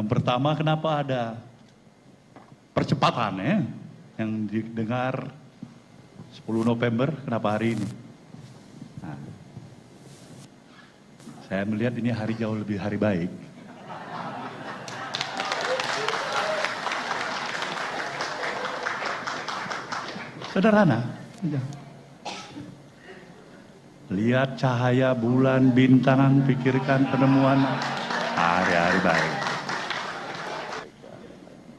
Yang pertama, kenapa ada percepatan ya, yang didengar 10 November, kenapa hari ini? Nah, saya melihat ini hari jauh lebih hari baik. Sederhana. Lihat cahaya bulan, bintang, pikirkan penemuan, hari-hari baik.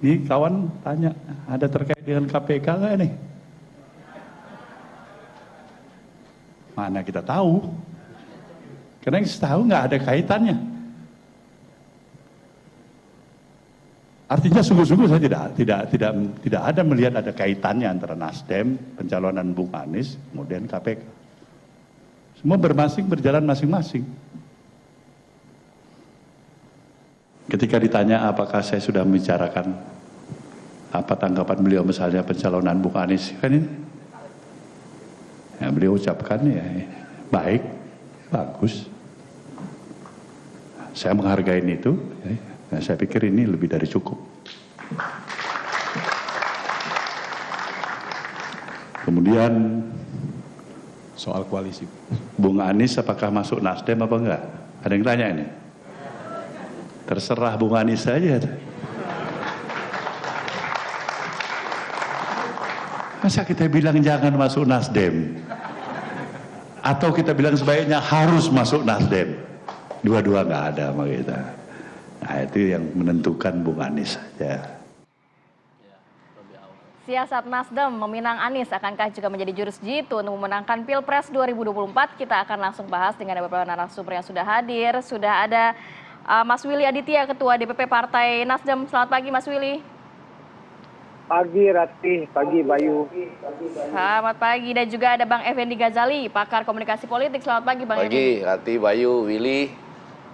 Ini kawan tanya, ada terkait dengan KPK nggak nih? Mana kita tahu? Karena yang setahu nggak ada kaitannya. Artinya sungguh-sungguh saya tidak ada melihat ada kaitannya antara Nasdem, pencalonan Bung Anies, kemudian KPK. Semua berjalan masing-masing. Ketika ditanya apakah saya sudah membicarakan apa tanggapan beliau misalnya pencalonan Bung Anies, kan ini, ya, beliau ucapkan ya baik, bagus. Saya menghargai itu. Ya. Nah, saya pikir ini lebih dari cukup. Kemudian soal koalisi, Bung Anies apakah masuk Nasdem apa enggak? Ada yang tanya ini? Terserah Bung Anies saja. Masa kita bilang jangan masuk Nasdem? Atau kita bilang sebaiknya harus masuk Nasdem? Dua-dua nggak ada sama kita. Nah, itu yang menentukan Bung Anies saja. Siasat Nasdem meminang Anies akankah juga menjadi jurus jitu untuk memenangkan Pilpres 2024? Kita akan langsung bahas dengan beberapa narasumber yang sudah hadir. Sudah ada Mas Willy Aditya, Ketua DPP Partai Nasdem. Selamat pagi Mas Willy. Pagi Ratih, pagi Bayu. Selamat pagi, dan juga ada Bang Effendi Ghazali, pakar komunikasi politik. Selamat pagi Bang Effendi. Pagi, Ratih, Bayu, Willy.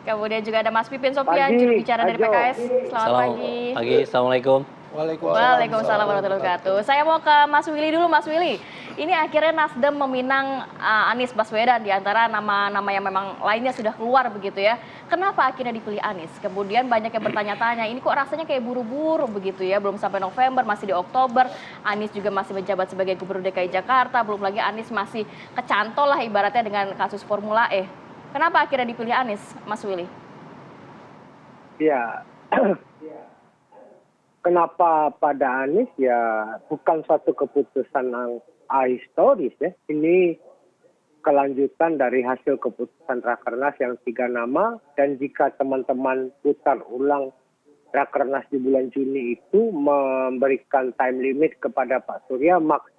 Kemudian juga ada Mas Pipin Sopian, juru bicara dari PKS. Selamat pagi. Pagi, Assalamualaikum. Waalaikumsalam warahmatullahi wabarakatuh. Saya mau ke Mas Willy dulu, Mas Willy. Ini akhirnya Nasdem meminang Anies Baswedan di antara nama-nama yang memang lainnya sudah keluar begitu ya. Kenapa akhirnya dipilih Anies? Kemudian banyak yang bertanya-tanya, ini kok rasanya kayak buru-buru begitu ya, belum sampai November, masih di Oktober. Anies juga masih menjabat sebagai Gubernur DKI Jakarta, belum lagi Anies masih kecantol lah ibaratnya dengan kasus Formula E. Kenapa akhirnya dipilih Anies, Mas Willy? Ya, kenapa pada Anies ya bukan suatu keputusan yang historis ya. Ini kelanjutan dari hasil keputusan Rakernas yang 3 nama, dan jika teman-teman putar ulang Rakernas di bulan Juni itu memberikan time limit kepada Pak Surya, maka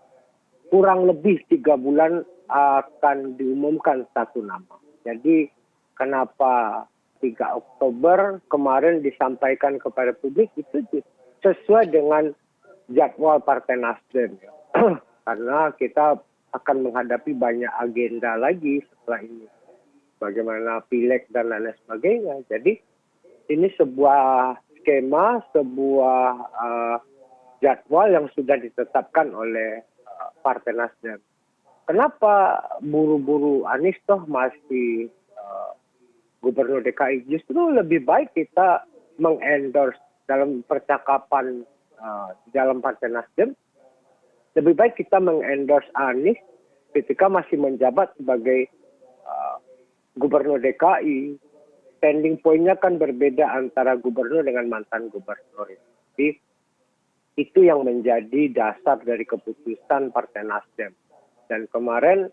kurang lebih 3 bulan akan diumumkan 1 nama. Jadi kenapa 3 Oktober kemarin disampaikan kepada publik itu sesuai dengan jadwal Partai Nasdem. Karena kita akan menghadapi banyak agenda lagi setelah ini. Bagaimana pileg dan lain sebagainya. Jadi ini sebuah skema, sebuah jadwal yang sudah ditetapkan oleh Partai Nasdem. Kenapa buru-buru Anies toh masih Gubernur DKI? Justru lebih baik kita mengendorse dalam percakapan di dalam Partai Nasdem. Lebih baik kita mengendorse Anies ketika masih menjabat sebagai Gubernur DKI. Standing point-nya kan berbeda antara gubernur dengan mantan gubernur. Jadi itu yang menjadi dasar dari keputusan Partai Nasdem. Dan kemarin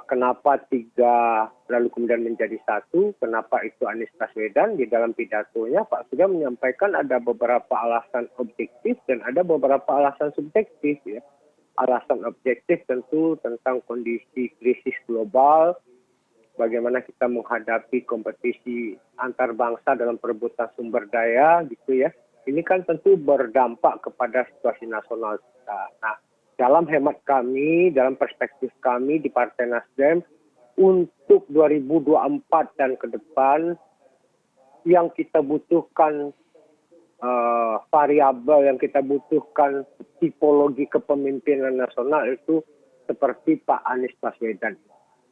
kenapa 3 lalu kemudian menjadi 1, kenapa itu Anies Baswedan? Di dalam pidatonya Pak Surya menyampaikan ada beberapa alasan objektif dan ada beberapa alasan subjektif ya. Alasan objektif tentu tentang kondisi krisis global, bagaimana kita menghadapi kompetisi antar bangsa dalam perebutan sumber daya gitu ya. Ini kan tentu berdampak kepada situasi nasional kita. Nah, dalam hemat kami, dalam perspektif kami di Partai Nasdem, untuk 2024 dan ke depan, yang kita butuhkan variabel, yang kita butuhkan tipologi kepemimpinan nasional itu seperti Pak Anies Baswedan.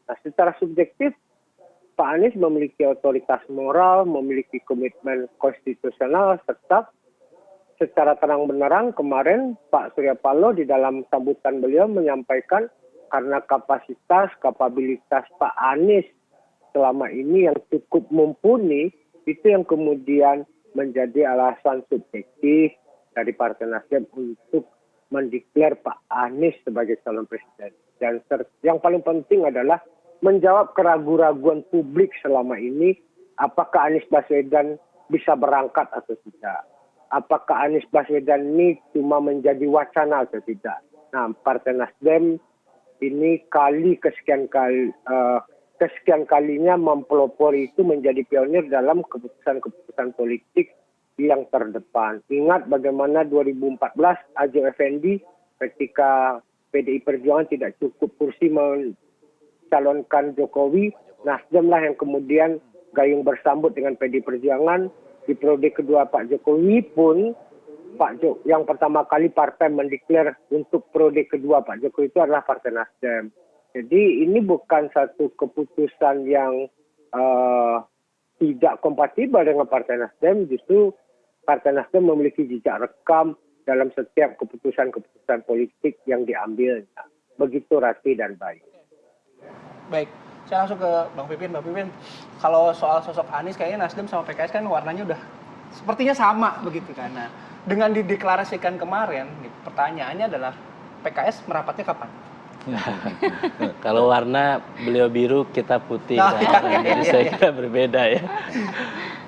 Nah, secara subjektif, Pak Anies memiliki otoritas moral, memiliki komitmen konstitusional, serta secara terang benerang kemarin Pak Surya Paloh di dalam sambutan beliau menyampaikan karena kapasitas, kapabilitas Pak Anies selama ini yang cukup mumpuni, itu yang kemudian menjadi alasan subjektif dari Partai Nasdem untuk mendeklar Pak Anies sebagai calon presiden. Dan yang paling penting adalah menjawab keraguan-raguan publik selama ini, apakah Anies Baswedan bisa berangkat atau tidak. Apakah Anies Baswedan ini cuma menjadi wacana atau tidak. Nah, Partai Nasdem ini kesekian kalinya mempelopori itu menjadi pionir dalam keputusan-keputusan politik yang terdepan. Ingat bagaimana 2014 Ajo Effendi ketika PDI Perjuangan tidak cukup kursi calonkan Jokowi, Nasdem lah yang kemudian gayung bersambut dengan PDI Perjuangan. Di periode kedua Pak Jokowi pun, yang pertama kali partai mendeklar untuk periode kedua Pak Jokowi itu adalah Partai Nasdem. Jadi ini bukan satu keputusan yang tidak kompatibel dengan Partai Nasdem, justru Partai Nasdem memiliki jejak rekam dalam setiap keputusan-keputusan politik yang diambilnya. Begitu rapi dan baik. Baik, saya langsung ke Bang Pipin. Bang Pipin, kalau soal sosok Anies kayaknya Nasdem sama PKS kan warnanya udah sepertinya sama begitu kan. Nah, dengan dideklarasikan kemarin, pertanyaannya adalah PKS merapatnya kapan? Kalau warna beliau biru, kita putih. Jadi saya kira berbeda ya.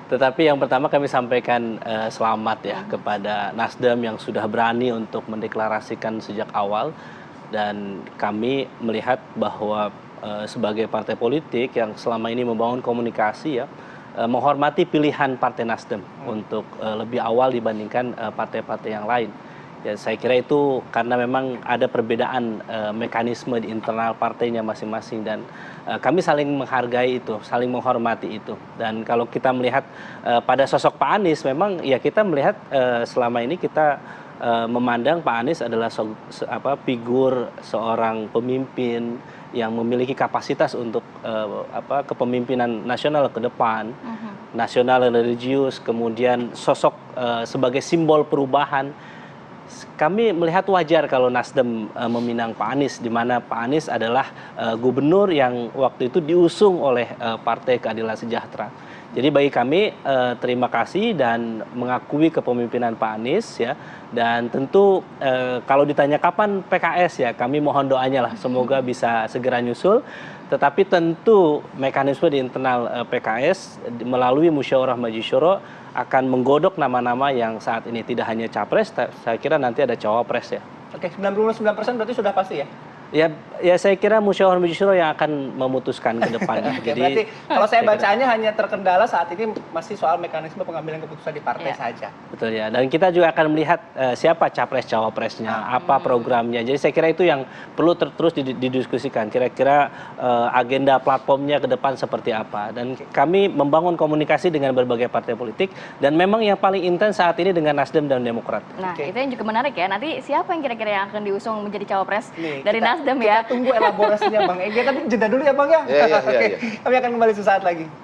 Tetapi yang pertama kami sampaikan selamat ya kepada Nasdem yang sudah berani untuk mendeklarasikan sejak awal. Dan kami melihat bahwa sebagai partai politik yang selama ini membangun komunikasi ya, menghormati pilihan Partai Nasdem untuk lebih awal dibandingkan partai-partai yang lain. Ya, saya kira itu karena memang ada perbedaan mekanisme di internal partainya masing-masing dan kami saling menghargai itu, saling menghormati itu. Dan kalau kita melihat pada sosok Pak Anies, memang ya kita melihat selama ini kita memandang Pak Anies adalah figur seorang pemimpin yang memiliki kapasitas untuk kepemimpinan nasional ke depan, nasional dan religius, kemudian sosok sebagai simbol perubahan. Kami melihat wajar kalau Nasdem meminang Pak Anies, di mana Pak Anies adalah gubernur yang waktu itu diusung oleh Partai Keadilan Sejahtera. Jadi bagi kami terima kasih dan mengakui kepemimpinan Pak Anies ya. Dan tentu kalau ditanya kapan PKS ya, kami mohon doanya lah semoga bisa segera nyusul. Tetapi tentu mekanisme di internal PKS melalui musyawarah majelis syuro akan menggodok nama-nama yang saat ini tidak hanya capres, saya kira nanti ada cawapres ya. Oke, 99% berarti sudah pasti ya? Ya saya kira musyawarah majelis syuro yang akan memutuskan ke depan. Oke, berarti kalau saya bacanya hanya terkendala saat ini masih soal mekanisme pengambilan keputusan di partai saja. Betul ya. Dan kita juga akan melihat siapa capres cawapresnya, apa programnya. Jadi saya kira itu yang perlu terus didiskusikan. Kira-kira agenda platformnya ke depan seperti apa. Dan kami membangun komunikasi dengan berbagai partai politik dan memang yang paling intens saat ini dengan Nasdem dan Demokrat. Nah, itu yang juga menarik ya. Nanti siapa yang kira-kira yang akan diusung menjadi cawapres dari Nasdem ya? Kita tunggu elaborasinya Bang Ege, tapi jeda dulu ya Bang ya. Oke, kami akan kembali sesaat lagi.